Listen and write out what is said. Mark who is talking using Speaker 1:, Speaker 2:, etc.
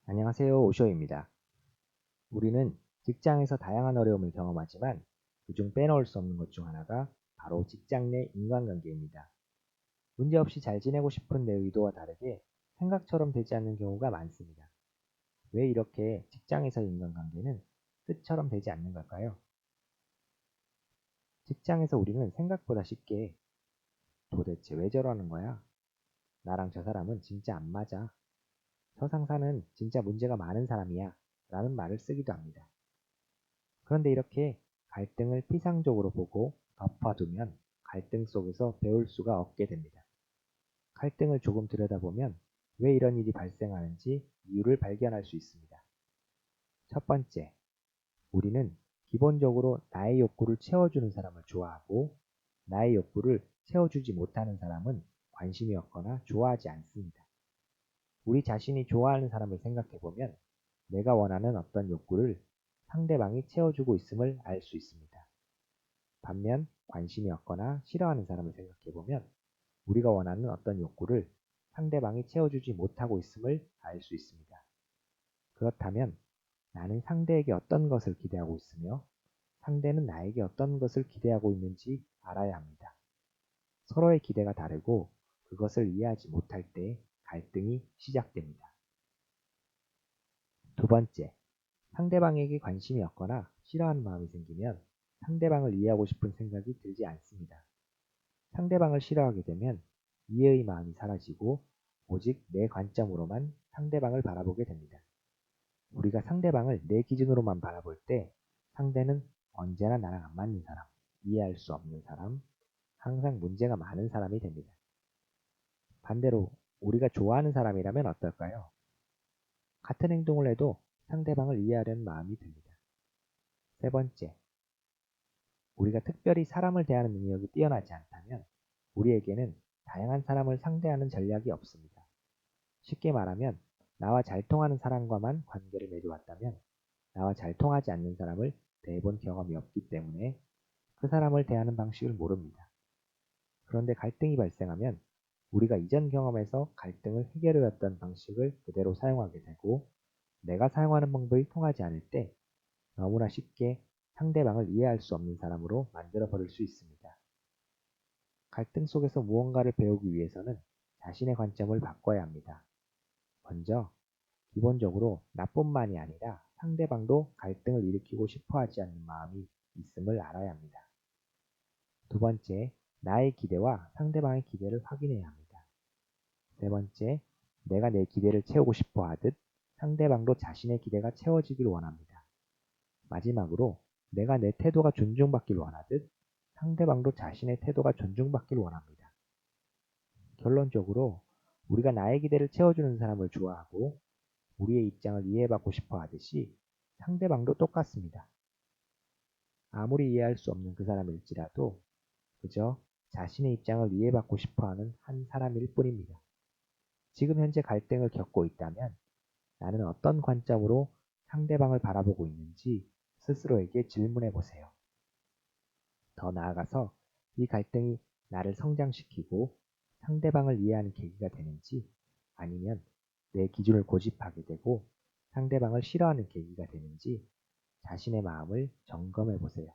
Speaker 1: 안녕하세요. 오쇼입니다. 우리는 직장에서 다양한 어려움을 경험하지만 그중 빼놓을 수 없는 것 중 하나가 바로 직장 내 인간관계입니다. 문제없이 잘 지내고 싶은 내 의도와 다르게 생각처럼 되지 않는 경우가 많습니다. 왜 이렇게 직장에서의 인간관계는 뜻처럼 되지 않는 걸까요? 직장에서 우리는 생각보다 쉽게 도대체 왜 저러는 거야? 나랑 저 사람은 진짜 안 맞아. 저 상사는 진짜 문제가 많은 사람이야. 라는 말을 쓰기도 합니다. 그런데 이렇게 갈등을 피상적으로 보고 덮어두면 갈등 속에서 배울 수가 없게 됩니다. 갈등을 조금 들여다보면 왜 이런 일이 발생하는지 이유를 발견할 수 있습니다. 첫 번째, 우리는 기본적으로 나의 욕구를 채워주는 사람을 좋아하고 나의 욕구를 채워주지 못하는 사람은 관심이 없거나 좋아하지 않습니다. 우리 자신이 좋아하는 사람을 생각해보면 내가 원하는 어떤 욕구를 상대방이 채워주고 있음을 알 수 있습니다. 반면 관심이 없거나 싫어하는 사람을 생각해보면 우리가 원하는 어떤 욕구를 상대방이 채워주지 못하고 있음을 알 수 있습니다. 그렇다면 나는 상대에게 어떤 것을 기대하고 있으며 상대는 나에게 어떤 것을 기대하고 있는지 알아야 합니다. 서로의 기대가 다르고 그것을 이해하지 못할 때 갈등이 시작됩니다. 두 번째, 상대방에게 관심이 없거나 싫어하는 마음이 생기면 상대방을 이해하고 싶은 생각이 들지 않습니다. 상대방을 싫어하게 되면 이해의 마음이 사라지고 오직 내 관점으로만 상대방을 바라보게 됩니다. 우리가 상대방을 내 기준으로만 바라볼 때 상대는 언제나 나랑 안 맞는 사람, 이해할 수 없는 사람, 항상 문제가 많은 사람이 됩니다. 반대로 우리가 좋아하는 사람이라면 어떨까요? 같은 행동을 해도 상대방을 이해하려는 마음이 듭니다. 세 번째, 우리가 특별히 사람을 대하는 능력이 뛰어나지 않다면 우리에게는 다양한 사람을 상대하는 전략이 없습니다. 쉽게 말하면 나와 잘 통하는 사람과만 관계를 맺어왔다면 나와 잘 통하지 않는 사람을 대해본 경험이 없기 때문에 그 사람을 대하는 방식을 모릅니다. 그런데 갈등이 발생하면 우리가 이전 경험에서 갈등을 해결해왔던 방식을 그대로 사용하게 되고 내가 사용하는 방법이 통하지 않을 때 너무나 쉽게 상대방을 이해할 수 없는 사람으로 만들어 버릴 수 있습니다. 갈등 속에서 무언가를 배우기 위해서는 자신의 관점을 바꿔야 합니다. 먼저, 기본적으로 나뿐만이 아니라 상대방도 갈등을 일으키고 싶어 하지 않는 마음이 있음을 알아야 합니다. 두 번째, 나의 기대와 상대방의 기대를 확인해야 합니다. 세 번째, 내가 내 기대를 채우고 싶어 하듯 상대방도 자신의 기대가 채워지길 원합니다. 마지막으로, 내가 내 태도가 존중받길 원하듯 상대방도 자신의 태도가 존중받길 원합니다. 결론적으로 우리가 나의 기대를 채워주는 사람을 좋아하고 우리의 입장을 이해받고 싶어 하듯이 상대방도 똑같습니다. 아무리 이해할 수 없는 그 사람일지라도 그저 자신의 입장을 이해받고 싶어 하는 한 사람일 뿐입니다. 지금 현재 갈등을 겪고 있다면 나는 어떤 관점으로 상대방을 바라보고 있는지 스스로에게 질문해 보세요. 더 나아가서 이 갈등이 나를 성장시키고 상대방을 이해하는 계기가 되는지 아니면 내 기준을 고집하게 되고 상대방을 싫어하는 계기가 되는지 자신의 마음을 점검해 보세요.